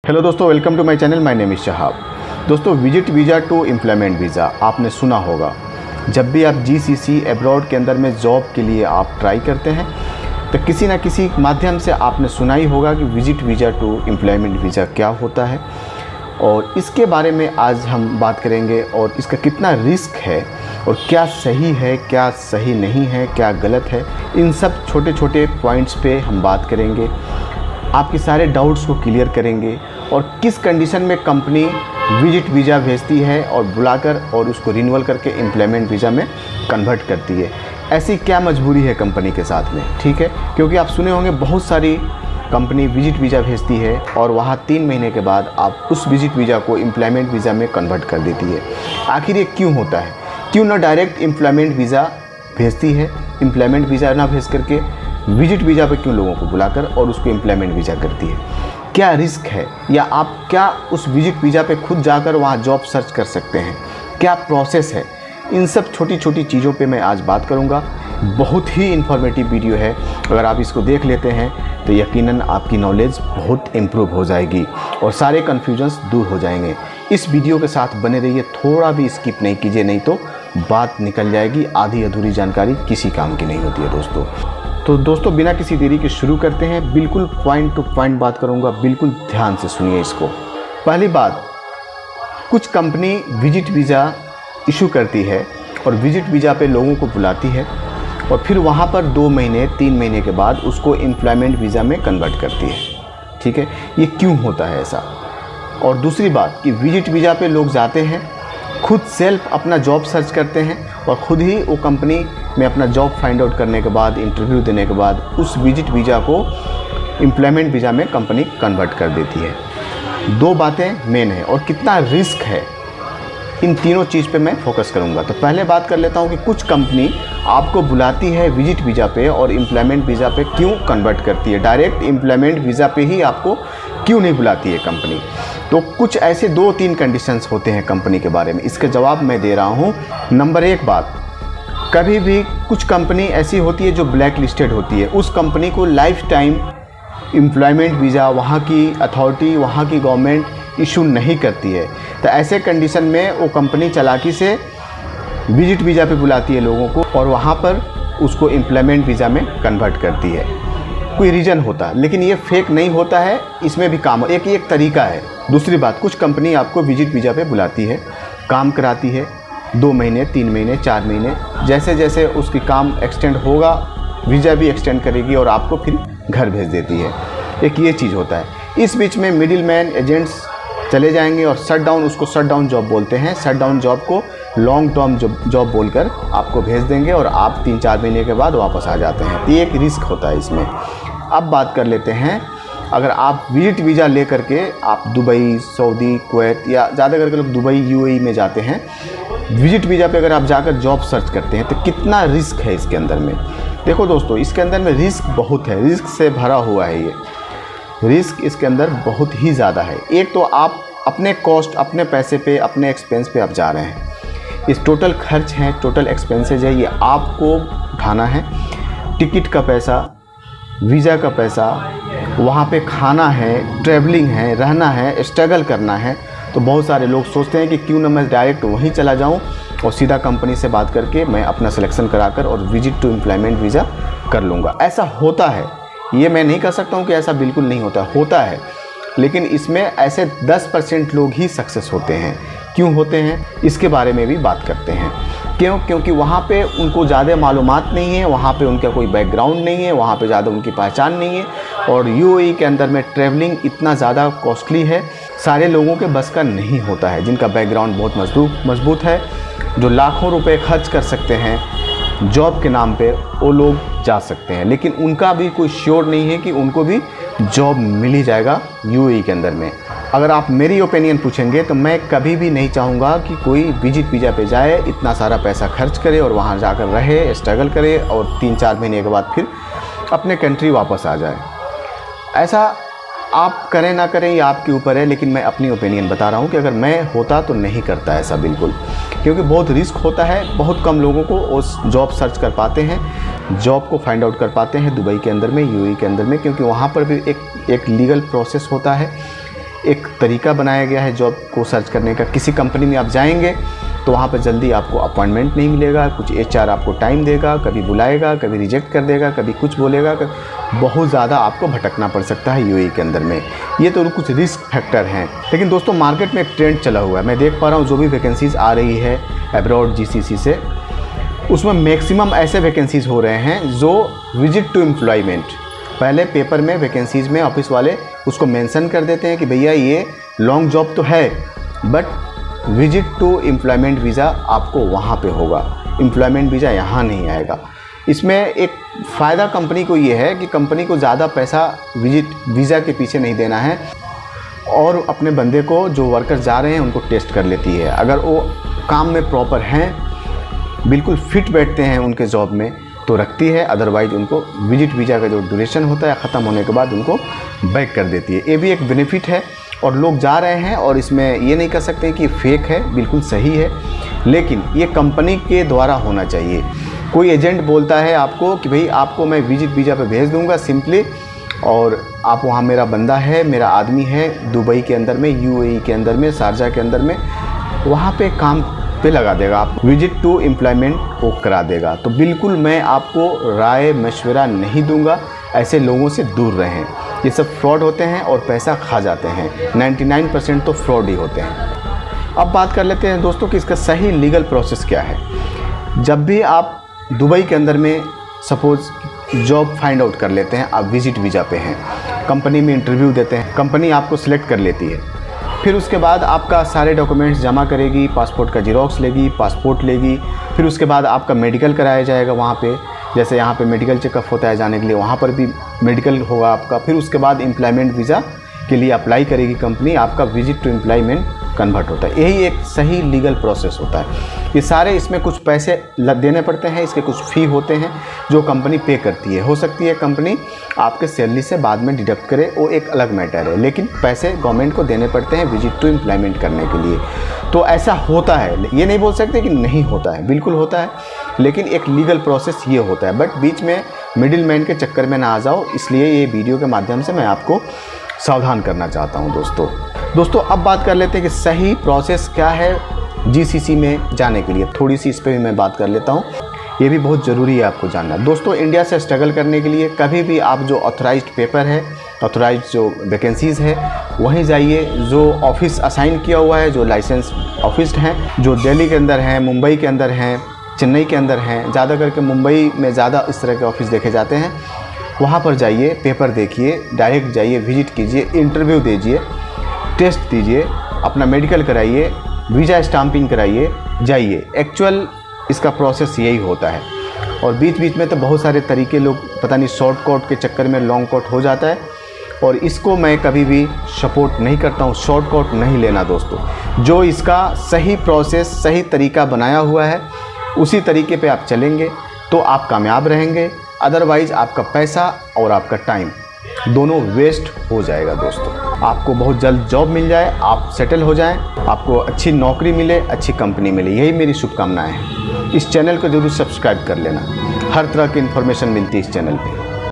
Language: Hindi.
हेलो दोस्तों, welcome to my channel. My name is Shahab. दोस्तों, visit visa to employment visa आपने सुना होगा। जब भी आप जीसीसी अब्रॉड के अंदर में जॉब के लिए आप ट्राई करते हैं तो किसी न किसी माध्यम से आपने सुना ही होगा कि visit visa to employment visa क्या होता है, और इसके बारे में आज हम बात करेंगे और इसका कितना रिस्क है और क्या सही है, क्या सही नहीं है, क्या गलत है, इन सब छोटे छोटे पॉइंट्स पे हम बात करेंगे। आपके सारे डाउट्स को क्लियर करेंगे और किस कंडीशन में कंपनी विजिट वीज़ा भेजती है और बुलाकर और उसको रिन्यूअल करके एम्प्लॉयमेंट वीज़ा में कन्वर्ट करती है। ऐसी क्या मजबूरी है कंपनी के साथ में, ठीक है। क्योंकि आप सुने होंगे बहुत सारी कंपनी विजिट वीज़ा भेजती है और वहाँ 3 महीने के बाद आप उस विजिट वीज़ा को एम्प्लॉयमेंट वीज़ा में कन्वर्ट कर देती है। आखिर ये क्यों होता है? क्यों ना डायरेक्ट एम्प्लॉयमेंट वीज़ा भेजती है, एम्प्लॉयमेंट वीज़ा ना भेज करके विजिट वीज़ा पे क्यों लोगों को बुलाकर और उसको एम्प्लॉयमेंट वीज़ा करती है? क्या रिस्क है, या आप क्या उस विजिट वीज़ा पे खुद जाकर वहाँ जॉब सर्च कर सकते हैं? क्या प्रोसेस है? इन सब छोटी छोटी चीज़ों पे मैं आज बात करूँगा। बहुत ही इन्फॉर्मेटिव वीडियो है। अगर आप इसको देख लेते हैं तो यकीनन आपकी नॉलेज बहुत इम्प्रूव हो जाएगी और सारे कन्फ्यूजन्स दूर हो जाएंगे। इस वीडियो के साथ बने रहिए, थोड़ा भी स्किप नहीं कीजिए, नहीं तो बात निकल जाएगी। आधी अधूरी जानकारी किसी काम की नहीं होती है दोस्तों। तो दोस्तों, बिना किसी देरी के शुरू करते हैं। बिल्कुल पॉइंट टू पॉइंट बात करूंगा, बिल्कुल ध्यान से सुनिए इसको। पहली बात, कुछ कंपनी विजिट वीज़ा इशू करती है और विजिट वीज़ा पे लोगों को बुलाती है और फिर वहाँ पर 2 महीने 3 महीने के बाद उसको एम्प्लॉयमेंट वीज़ा में कन्वर्ट करती है, ठीक है। ये क्यों होता है ऐसा? और दूसरी बात कि विजिट वीज़ा पे लोग जाते हैं, खुद सेल्फ अपना जॉब सर्च करते हैं और ख़ुद ही वो कंपनी में अपना जॉब फाइंड आउट करने के बाद, इंटरव्यू देने के बाद उस विजिट वीज़ा को एम्प्लॉयमेंट वीज़ा में कंपनी कन्वर्ट कर देती है। 2 बातें मेन है और कितना रिस्क है, इन तीनों चीज़ पे मैं फोकस करूंगा। तो पहले बात कर लेता हूं कि कुछ कंपनी आपको बुलाती है विजिट वीज़ा पे और एम्प्लॉयमेंट वीज़ा पे क्यों कन्वर्ट करती है। डायरेक्ट एम्प्लॉयमेंट वीज़ा पे ही आपको क्यों नहीं बुलाती है कंपनी? तो कुछ ऐसे 2-3 कंडीशंस होते हैं कंपनी के बारे में, इसका जवाब मैं दे रहा हूँ। नंबर 1 बात, कभी भी कुछ कंपनी ऐसी होती है जो ब्लैक लिस्टेड होती है। उस कंपनी को लाइफ टाइम एम्प्लॉयमेंट वीज़ा वहाँ की अथॉरिटी, वहाँ की गवर्नमेंट इशू नहीं करती है। तो ऐसे कंडीशन में वो कंपनी चालाकी से विजिट वीज़ा पे बुलाती है लोगों को और वहाँ पर उसको एम्प्लॉयमेंट वीज़ा में कन्वर्ट करती है। कोई रीज़न होता है, लेकिन ये फेक नहीं होता है, इसमें भी काम एक तरीका है। दूसरी बात, कुछ कंपनी आपको विजिट वीज़ा पे बुलाती है, काम कराती है 2 महीने 3 महीने 4 महीने, जैसे जैसे उसकी काम एक्सटेंड होगा वीज़ा भी एक्सटेंड करेगी और आपको फिर घर भेज देती है। एक ये चीज़ होता है। इस बीच में मिडिल मैन एजेंट्स चले जाएंगे और शट डाउन, उसको शट डाउन जॉब बोलते हैं। शट डाउन जॉब को लॉन्ग टर्म जॉब बोलकर आपको भेज देंगे और आप 3-4 महीने के बाद वापस आ जाते हैं। तो ये एक रिस्क होता है इसमें। अब बात कर लेते हैं, अगर आप विजिट वीज़ा ले करके आप दुबई, सऊदी, कुवैत या ज़्यादा करके लोग दुबई, यूएई में जाते हैं, विजिट वीज़ा पे अगर आप जाकर जॉब सर्च करते हैं तो कितना रिस्क है इसके अंदर में। देखो दोस्तों, इसके अंदर में रिस्क बहुत है, रिस्क से भरा हुआ है ये। रिस्क इसके अंदर बहुत ही ज़्यादा है। एक तो आप अपने कॉस्ट, अपने पैसे पे, अपने एक्सपेंस पे आप जा रहे हैं। इस टोटल खर्च है, टोटल एक्सपेंसेज है, ये आपको उठाना है। टिकट का पैसा, वीज़ा का पैसा, वहाँ पे खाना है, ट्रैवलिंग है, रहना है, स्ट्रगल करना है। तो बहुत सारे लोग सोचते हैं कि क्यों ना मैं डायरेक्ट वहीं चला जाऊँ और सीधा कंपनी से बात करके मैं अपना सिलेक्शन कराकर और विजिट टू एम्प्लॉयमेंट वीज़ा कर लूँगा। ऐसा होता है, ये मैं नहीं कह सकता हूँ कि ऐसा बिल्कुल नहीं होता है, लेकिन इसमें ऐसे 10% लोग ही सक्सेस होते हैं। क्यों होते हैं, इसके बारे में भी बात करते हैं। क्योंकि वहाँ पे उनको ज़्यादा मालूमात नहीं है, वहाँ पे उनका कोई बैकग्राउंड नहीं है, वहाँ पे ज़्यादा उनकी पहचान नहीं है और यूएई के अंदर में ट्रैवलिंग इतना ज़्यादा कॉस्टली है, सारे लोगों के बस का नहीं होता है। जिनका बैकग्राउंड बहुत मजबूत है, जो लाखों रुपए खर्च कर सकते हैं जॉब के नाम पे, वो लोग जा सकते हैं, लेकिन उनका भी कोई श्योर नहीं है कि उनको भी जॉब मिल ही जाएगा यूएई के अंदर में। अगर आप मेरी ओपिनियन पूछेंगे तो मैं कभी भी नहीं चाहूँगा कि कोई विजिट वीज़ा पे जाए, इतना सारा पैसा खर्च करे और वहाँ जाकर रहे, स्ट्रगल करे और 3-4 महीने के बाद फिर अपने कंट्री वापस आ जाए। ऐसा आप करें ना करें ये आपके ऊपर है, लेकिन मैं अपनी ओपिनियन बता रहा हूँ कि अगर मैं होता तो नहीं करता ऐसा बिल्कुल, क्योंकि बहुत रिस्क होता है। बहुत कम लोगों को उस जॉब सर्च कर पाते हैं, जॉब को फाइंड आउट कर पाते हैं दुबई के अंदर में, यूएई के अंदर में, क्योंकि वहाँ पर भी एक लीगल प्रोसेस होता है। एक तरीका बनाया गया है जॉब को सर्च करने का। किसी कंपनी में आप जाएंगे तो वहाँ पर जल्दी आपको अपॉइंटमेंट नहीं मिलेगा, कुछ HR आपको टाइम देगा, कभी बुलाएगा, कभी रिजेक्ट कर देगा, कभी कुछ बोलेगा, बहुत ज़्यादा आपको भटकना पड़ सकता है UAE के अंदर में। ये तो कुछ रिस्क फैक्टर हैं। लेकिन दोस्तों मार्केट में एक ट्रेंड चला हुआ है, मैं देख पा रहा हूँ जो भी वैकेंसीज़ आ रही है एब्रॉड GCC से, उसमें मैक्सिमम ऐसे वैकेंसीज़ हो रहे हैं जो विजिट टू एम्प्लॉयमेंट। पहले पेपर में वैकेंसीज़ में ऑफिस वाले उसको मेंशन कर देते हैं कि भैया ये लॉन्ग जॉब तो है, but visit to employment visa आपको वहाँ पे होगा, एम्प्लॉयमेंट वीज़ा यहाँ नहीं आएगा। इसमें एक फ़ायदा कंपनी को ये है कि कंपनी को ज़्यादा पैसा विजिट वीज़ा के पीछे नहीं देना है और अपने बंदे को, जो वर्कर जा रहे हैं उनको टेस्ट कर लेती है। अगर वो काम में प्रॉपर हैं, बिल्कुल फिट बैठते हैं उनके जॉब में, तो रखती है, अदरवाइज उनको विजिट वीज़ा का जो ड्यूरेशन होता है ख़त्म होने के बाद उनको बैक कर देती है। ये भी एक बेनिफिट है और लोग जा रहे हैं, और इसमें ये नहीं कह सकते कि फेक है, बिल्कुल सही है, लेकिन ये कंपनी के द्वारा होना चाहिए। कोई एजेंट बोलता है आपको कि भाई आपको मैं विजिट वीज़ा पे भेज दूंगा सिंपली, और आप वहाँ, मेरा बंदा है, मेरा आदमी है दुबई के अंदर में, UAE के अंदर में, शारजा के अंदर में, वहाँ पे काम पे लगा देगा, आप विजिट टू एम्प्लॉयमेंट को करा देगा। तो बिल्कुल मैं आपको राय मशवरा नहीं दूंगा, ऐसे लोगों से दूर रहें। ये सब फ्रॉड होते हैं और पैसा खा जाते हैं, 99% तो फ्रॉड ही होते हैं। अब बात कर लेते हैं दोस्तों कि इसका सही लीगल प्रोसेस क्या है। जब भी आप दुबई के अंदर में सपोज़ जॉब फाइंड आउट कर लेते हैं, आप विजिट वीज़ा पे हैं, कंपनी में इंटरव्यू देते हैं, कंपनी आपको सिलेक्ट कर लेती है, फिर उसके बाद आपका सारे डॉक्यूमेंट्स जमा करेगी, पासपोर्ट का जीरोक्स लेगी, पासपोर्ट लेगी, फिर उसके बाद आपका मेडिकल कराया जाएगा वहाँ पे, जैसे यहाँ पे मेडिकल चेकअप होता है जाने के लिए, वहाँ पर भी मेडिकल होगा आपका। फिर उसके बाद एम्प्लॉयमेंट वीज़ा के लिए अप्लाई करेगी कंपनी, आपका विजिट टू एम्प्लॉयमेंट कन्वर्ट होता है। यही एक सही लीगल प्रोसेस होता है। ये सारे, इसमें कुछ पैसे देने पड़ते हैं, इसके कुछ फ़ी होते हैं जो कंपनी पे करती है। हो सकती है कंपनी आपके सैलरी से बाद में डिडक्ट करे, वो एक अलग मैटर है, लेकिन पैसे गवर्नमेंट को देने पड़ते हैं विजिट टू एम्प्लॉयमेंट करने के लिए। तो ऐसा होता है, ये नहीं बोल सकते कि नहीं होता है, बिल्कुल होता है, लेकिन एक लीगल प्रोसेस ये होता है। बट बीच में मिडिल मैन के चक्कर में ना आ जाओ, इसलिए ये वीडियो के माध्यम से मैं आपको सावधान करना चाहता हूँ दोस्तों। अब बात कर लेते हैं कि सही प्रोसेस क्या है GCC में जाने के लिए। थोड़ी सी इस पर भी मैं बात कर लेता हूँ, ये भी बहुत ज़रूरी है आपको जानना। दोस्तों इंडिया से स्ट्रगल करने के लिए कभी भी आप जो ऑथराइज्ड पेपर है, ऑथराइज्ड जो वैकेंसीज़ है, वहीं जाइए। जो ऑफिस असाइन किया हुआ है, जो लाइसेंस ऑफिस हैं, जो दिल्ली के अंदर हैं, मुंबई के अंदर हैं, चेन्नई के अंदर हैं, ज़्यादा करके मुंबई में ज़्यादा इस तरह के ऑफिस देखे जाते हैं, वहाँ पर जाइए, पेपर देखिए, डायरेक्ट जाइए, विजिट कीजिए, इंटरव्यू दीजिए, टेस्ट दीजिए, अपना मेडिकल कराइए, वीज़ा स्टाम्पिंग कराइए, जाइए। एक्चुअल इसका प्रोसेस यही होता है। और बीच बीच में तो बहुत सारे तरीके, लोग पता नहीं शॉर्ट कट के चक्कर में लॉन्ग कट हो जाता है, और इसको मैं कभी भी सपोर्ट नहीं करता हूँ। शॉर्ट कट नहीं लेना दोस्तों, जो इसका सही प्रोसेस, सही तरीका बनाया हुआ है, उसी तरीके पे आप चलेंगे तो आप कामयाब रहेंगे। अदरवाइज़ आपका पैसा और आपका टाइम दोनों वेस्ट हो जाएगा दोस्तों। आपको बहुत जल्द जॉब मिल जाए, आप सेटल हो जाएं, आपको अच्छी नौकरी मिले, अच्छी कंपनी मिले, यही मेरी शुभकामनाएं हैं। इस चैनल को ज़रूर सब्सक्राइब कर लेना, हर तरह की इन्फॉर्मेशन मिलती है इस चैनल पे।